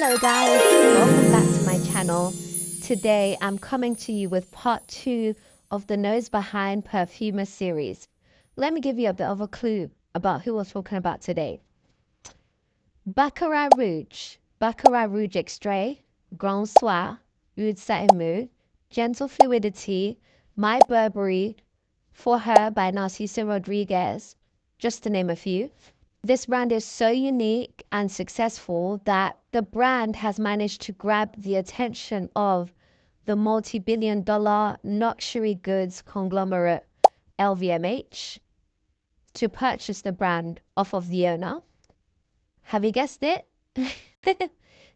Hello guys, welcome back to my channel. Today I'm coming to you with part 2 of the Nose Behind Perfumer series. Let me give you a bit of a clue about who we're talking about today. Baccarat Rouge, Baccarat Rouge Extrait, Grand Soir, Oud Satin Mou, Gentle Fluidity, My Burberry, For Her by Narciso Rodriguez, just to name a few. This brand is so unique and successful that the brand has managed to grab the attention of the multi-billion-dollar luxury goods conglomerate LVMH to purchase the brand off of the owner. Have you guessed it?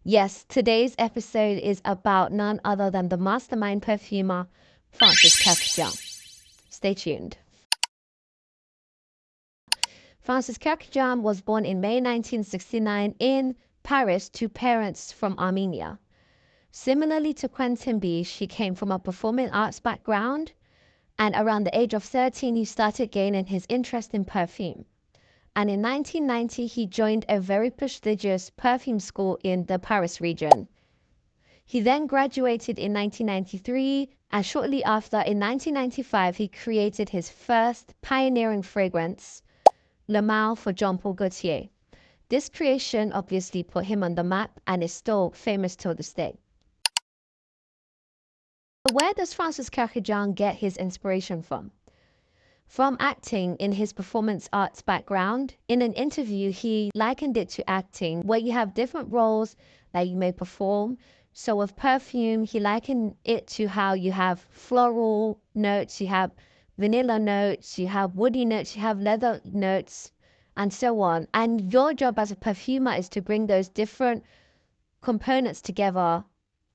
Yes, today's episode is about none other than the mastermind perfumer, Francis Kurkdjian. Stay tuned. Francis Kurkdjian was born in May 1969 in Paris to parents from Armenia. Similarly to Quentin B, she came from a performing arts background, and around the age of 13 he started gaining his interest in perfume. And in 1990 he joined a very prestigious perfume school in the Paris region. He then graduated in 1993, and shortly after, in 1995, he created his first pioneering fragrance, Mâle Jean Paul Gaultier. This creation obviously put him on the map and is still famous till this day. Where does Francis Kurkdjian get his inspiration from? From acting in his performance arts background. In an interview, he likened it to acting, where you have different roles that you may perform. So with perfume, he likened it to how you have floral notes, you have vanilla notes, you have woody notes, you have leather notes, and so on. And your job as a perfumer is to bring those different components together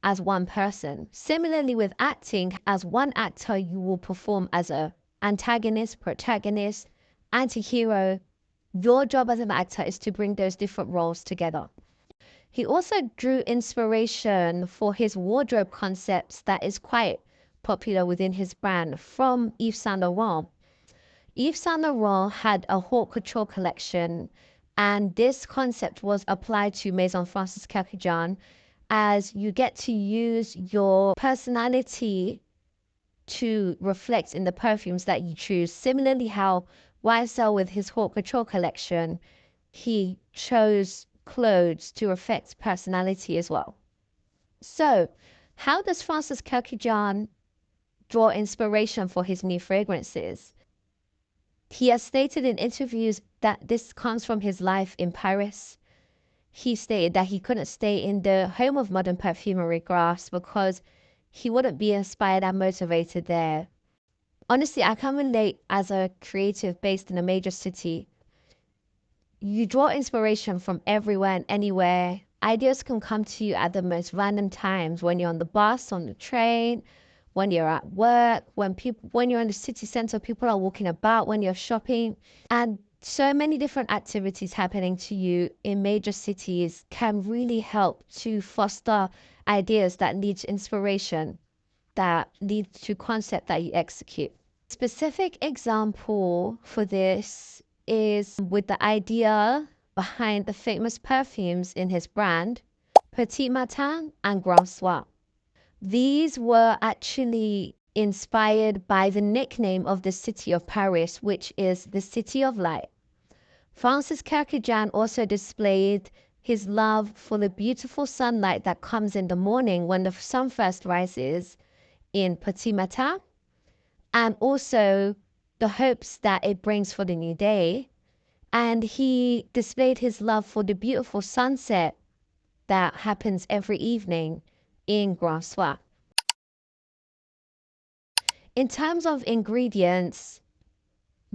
as one person. Similarly with acting, as one actor, you will perform as a antagonist, protagonist, anti-hero. Your job as an actor is to bring those different roles together. He also drew inspiration for his wardrobe concepts that is quite popular within his brand from Yves Saint Laurent. Yves Saint Laurent had a haute couture collection, and this concept was applied to Maison Francis Kurkdjian, as you get to use your personality to reflect in the perfumes that you choose. Similarly how YSL with his haute couture collection, he chose clothes to reflect personality as well. So how does Francis Kurkdjian draw inspiration for his new fragrances? He has stated in interviews that this comes from his life in Paris. He stated that he couldn't stay in the home of modern perfumery Grasse because he wouldn't be inspired and motivated there. Honestly, I can relate as a creative based in a major city. You draw inspiration from everywhere and anywhere. Ideas can come to you at the most random times, when you're on the bus, on the train, when you're at work, when you're in the city center, people are walking about, when you're shopping. And so many different activities happening to you in major cities can really help to foster ideas that lead to inspiration, that lead to concept that you execute. Specific example for this is with the idea behind the famous perfumes in his brand, Petit Matin and Grand Soir. These were actually inspired by the nickname of the city of Paris, which is the City of Light. Francis Kurkdjian also displayed his love for the beautiful sunlight that comes in the morning when the sun first rises in Petit Matin, and also the hopes that it brings for the new day. And he displayed his love for the beautiful sunset that happens every evening in Grand Soir. In terms of ingredients,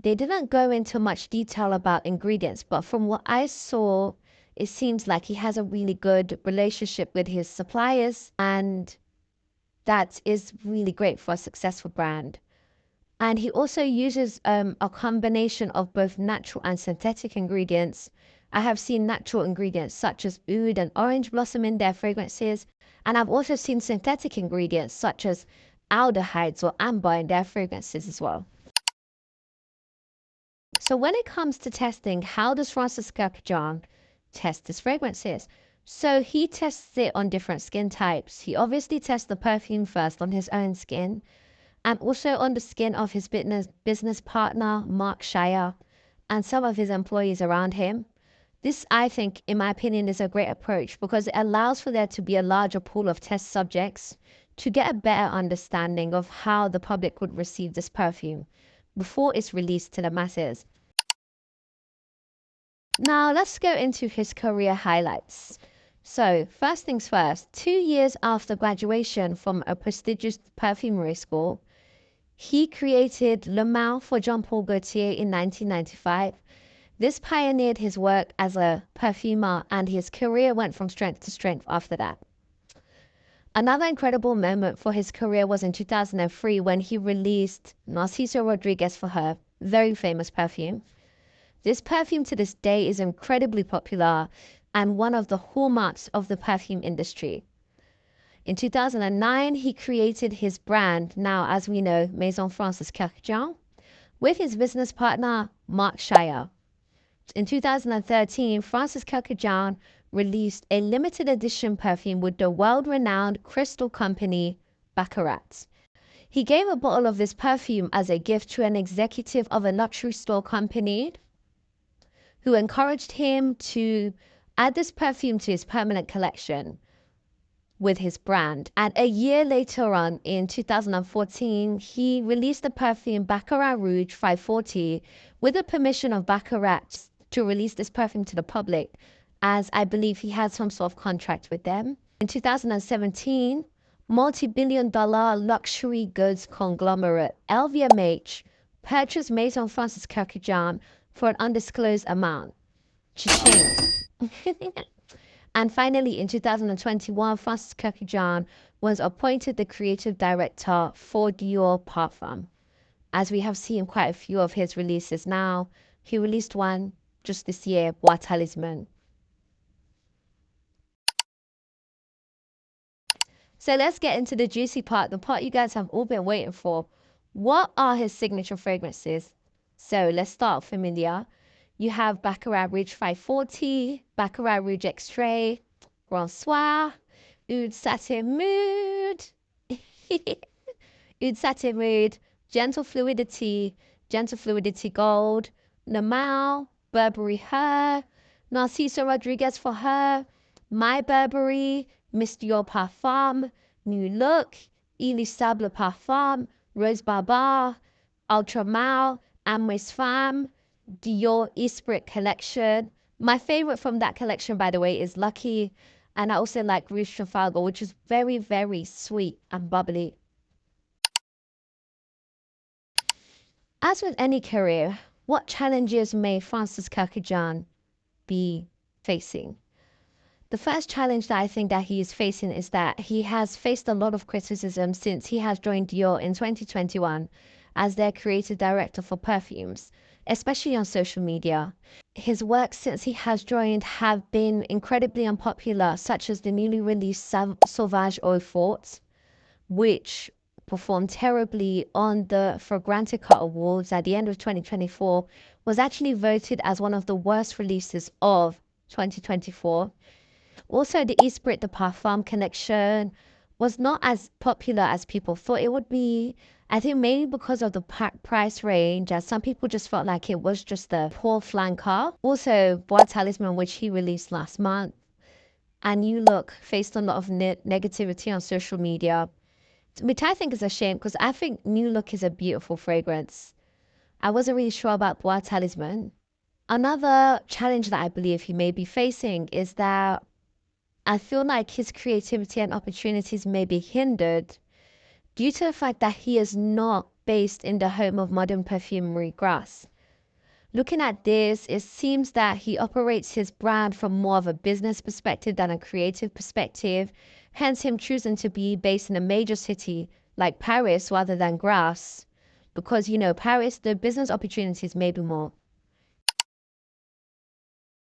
they didn't go into much detail about ingredients, but from what I saw, it seems like he has a really good relationship with his suppliers, and that is really great for a successful brand. And he also uses a combination of both natural and synthetic ingredients. I have seen natural ingredients such as oud and orange blossom in their fragrances, and I've also seen synthetic ingredients such as aldehydes or amber in their fragrances as well. So when it comes to testing, how does Francis Kurkdjian test his fragrances? So he tests it on different skin types. He obviously tests the perfume first on his own skin and also on the skin of his business partner, Mark Shire, and some of his employees around him. This, I think, in my opinion, is a great approach because it allows for there to be a larger pool of test subjects to get a better understanding of how the public would receive this perfume before it's released to the masses. Now, let's go into his career highlights. So, first things first, 2 years after graduation from a prestigious perfumery school, he created Le Mâle for Jean Paul Gaultier in 1995. This pioneered his work as a perfumer, and his career went from strength to strength after that. Another incredible moment for his career was in 2003 when he released Narciso Rodriguez for Her, very famous perfume. This perfume to this day is incredibly popular and one of the hallmarks of the perfume industry. In 2009, he created his brand, now as we know, Maison Francis Kurkdjian, with his business partner, Mark Shire. In 2013, Francis Kurkdjian released a limited edition perfume with the world-renowned crystal company Baccarat. He gave a bottle of this perfume as a gift to an executive of a luxury store company who encouraged him to add this perfume to his permanent collection with his brand. And a year later on, in 2014, he released the perfume Baccarat Rouge 540 with the permission of Baccarat to release this perfume to the public, as I believe he had some sort of contract with them. In 2017, multi-billion-dollar luxury goods conglomerate LVMH purchased Maison Francis Kurkdjian for an undisclosed amount. Cha-ching. And finally, in 2021, Francis Kurkdjian was appointed the creative director for Dior Parfum. As we have seen quite a few of his releases now, he released one just this year, Bois Talisman. So let's get into the juicy part, the part you guys have all been waiting for. What are his signature fragrances? So let's start familiar. You have Baccarat Rouge 540, Baccarat Rouge Extrait, Grand Soir, Oud Satin Mood, Oud Satin Mood, Gentle Fluidity Gold, Namal, Burberry Her, Narciso Rodriguez for Her, My Burberry, Miss Dior Parfum, New Look, Elisable Parfum, Rose Barbar, Ultra Mâle, Amoureuse Femme, Dior Esprit collection. My favorite from that collection, by the way, is Lucky. And I also like Rouge Trafalgar, which is very, very sweet and bubbly. As with any career, what challenges may Francis Kurkdjian be facing? The first challenge that I think that he is facing is that he has faced a lot of criticism since he has joined Dior in 2021 as their creative director for perfumes, especially on social media. His work since he has joined have been incredibly unpopular, such as the newly released Sauvage Eau Forte, which performed terribly on the Fragrantica Awards at the end of 2024, was actually voted as one of the worst releases of 2024. Also, the Esprit de Parfum collection was not as popular as people thought it would be. I think mainly because of the price range, as some people just felt like it was just the poor flanker. Also, Bois Talisman, which he released last month, and New Look faced a lot of negativity on social media, which I think is a shame because I think New Look is a beautiful fragrance. I wasn't really sure about Bois Talisman. Another challenge that I believe he may be facing is that I feel like his creativity and opportunities may be hindered due to the fact that he is not based in the home of modern perfumery, Grasse. Looking at this, it seems that he operates his brand from more of a business perspective than a creative perspective, hence him choosing to be based in a major city like Paris rather than Grasse, because, you know, Paris, the business opportunities may be more.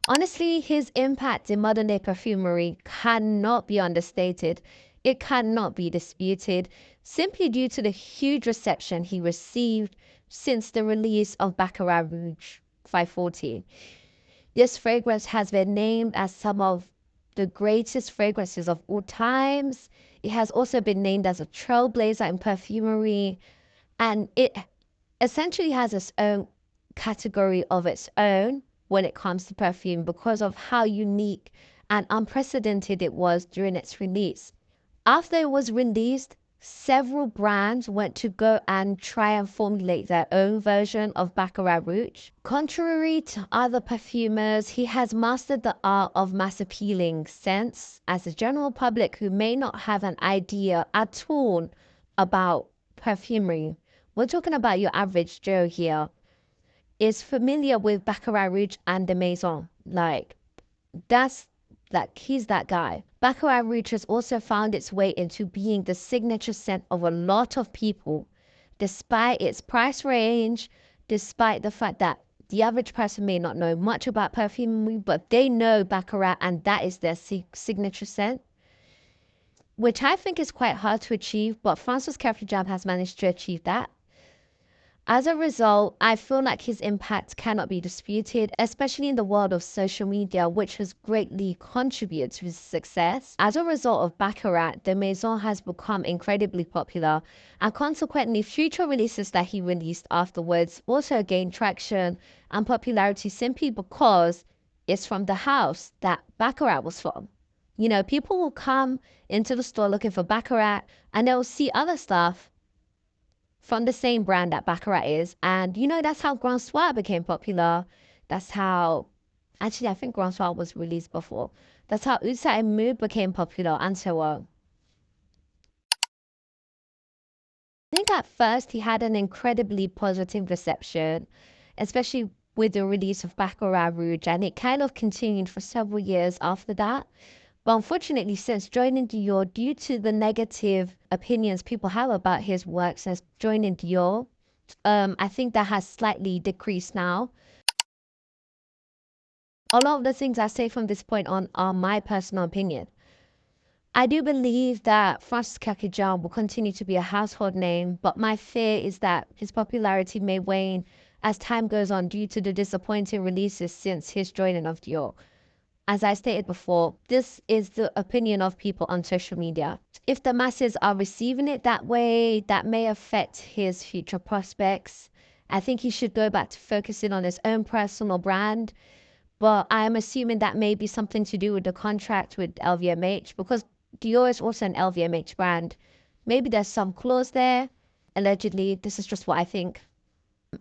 Honestly, his impact in modern day perfumery cannot be understated. It cannot be disputed, simply due to the huge reception he received since the release of Baccarat Rouge 540. This fragrance has been named as some of the greatest fragrances of all times. It has also been named as a trailblazer in perfumery, and it essentially has its own category of its own when it comes to perfume because of how unique and unprecedented it was during its release. After it was released, several brands went to go and try and formulate their own version of Baccarat Rouge. Contrary to other perfumers, he has mastered the art of mass appealing scents as the general public who may not have an idea at all about perfumery. We're talking about your average Joe here, is familiar with Baccarat Rouge and the Maison. He's that guy. Baccarat Rouge has also found its way into being the signature scent of a lot of people, despite its price range, despite the fact that the average person may not know much about perfumery, but they know Baccarat and that is their signature scent, which I think is quite hard to achieve, but Francis Kurkdjian has managed to achieve that. As a result, I feel like his impact cannot be disputed, especially in the world of social media, which has greatly contributed to his success. As a result of Baccarat, the Maison has become incredibly popular, and consequently, future releases that he released afterwards also gained traction and popularity simply because it's from the house that Baccarat was from. You know, people will come into the store looking for Baccarat, and they'll see other stuff from the same brand that Baccarat is. And you know, that's how Grand Soir became popular. That's how, actually, I think Grand Soir was released before. That's how Oud Satin Mood became popular, and so on. I think at first he had an incredibly positive reception, especially with the release of Baccarat Rouge, and it kind of continued for several years after that. But unfortunately, since joining Dior, due to the negative opinions people have about his work since joining Dior, I think that has slightly decreased now. A lot of the things I say from this point on are my personal opinion. I do believe that Francis Kurkdjian will continue to be a household name, but my fear is that his popularity may wane as time goes on due to the disappointing releases since his joining of Dior. As I stated before, this is the opinion of people on social media. If the masses are receiving it that way, that may affect his future prospects. I think he should go back to focusing on his own personal brand. But I'm assuming that may be something to do with the contract with LVMH, because Dior is also an LVMH brand. Maybe there's some clause there. Allegedly, this is just what I think.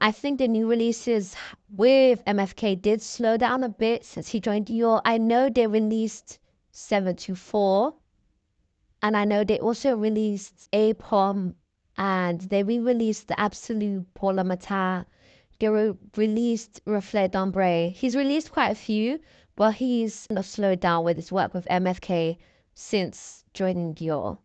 I think the new releases with MFK did slow down a bit since he joined Dior. I know they released 724, and I know they also released A Pomme, and they re-released the Absolute Pour le Matin. They released Reflet d'Ombre. He's released quite a few, but he's kind of slowed down with his work with MFK since joining Dior.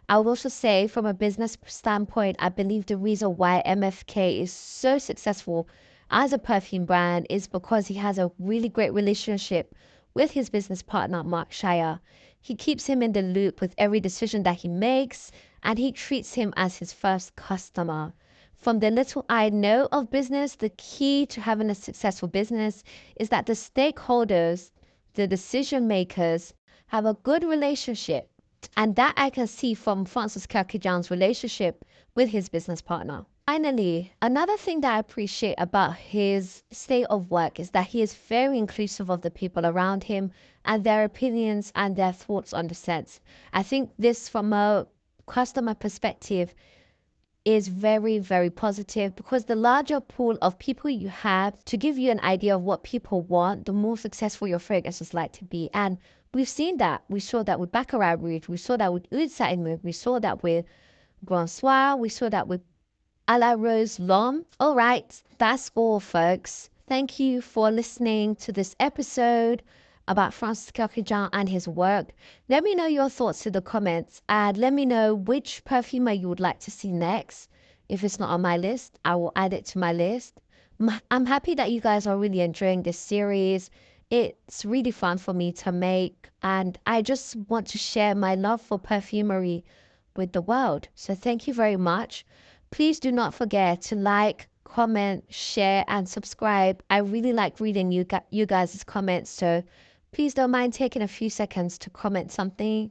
I would also say, from a business standpoint, I believe the reason why MFK is so successful as a perfume brand is because he has a really great relationship with his business partner, Mark Shire. He keeps him in the loop with every decision that he makes, and he treats him as his first customer. From the little I know of business, the key to having a successful business is that the stakeholders, the decision makers, have a good relationship. And that I can see from Francis Kurkdjian's relationship with his business partner. Finally, another thing that I appreciate about his state of work is that he is very inclusive of the people around him and their opinions and their thoughts on the scents. I think this, from a customer perspective, is very, very positive, because the larger pool of people you have to give you an idea of what people want, the more successful your fragrance is like to be. And we've seen that. We saw that with Baccarat Rouge. We saw that with Oud Satin Mood. We saw that with Grand Soir. We saw that with A la Rose L'Homme. All right, that's all, folks. Thank you for listening to this episode about Francis Kurkdjian and his work. Let me know your thoughts in the comments, and let me know which perfumer you would like to see next. If it's not on my list, I will add it to my list. I'm happy that you guys are really enjoying this series. It's really fun for me to make, and I just want to share my love for perfumery with the world. So thank you very much. Please do not forget to like, comment, share, and subscribe. I really like reading you guys' comments, so please don't mind taking a few seconds to comment something.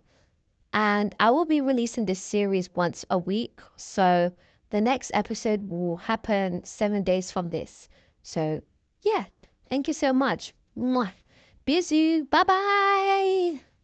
And I will be releasing this series once a week. So the next episode will happen 7 days from this. So yeah, thank you so much. Mwah. Bisous. Bye bye.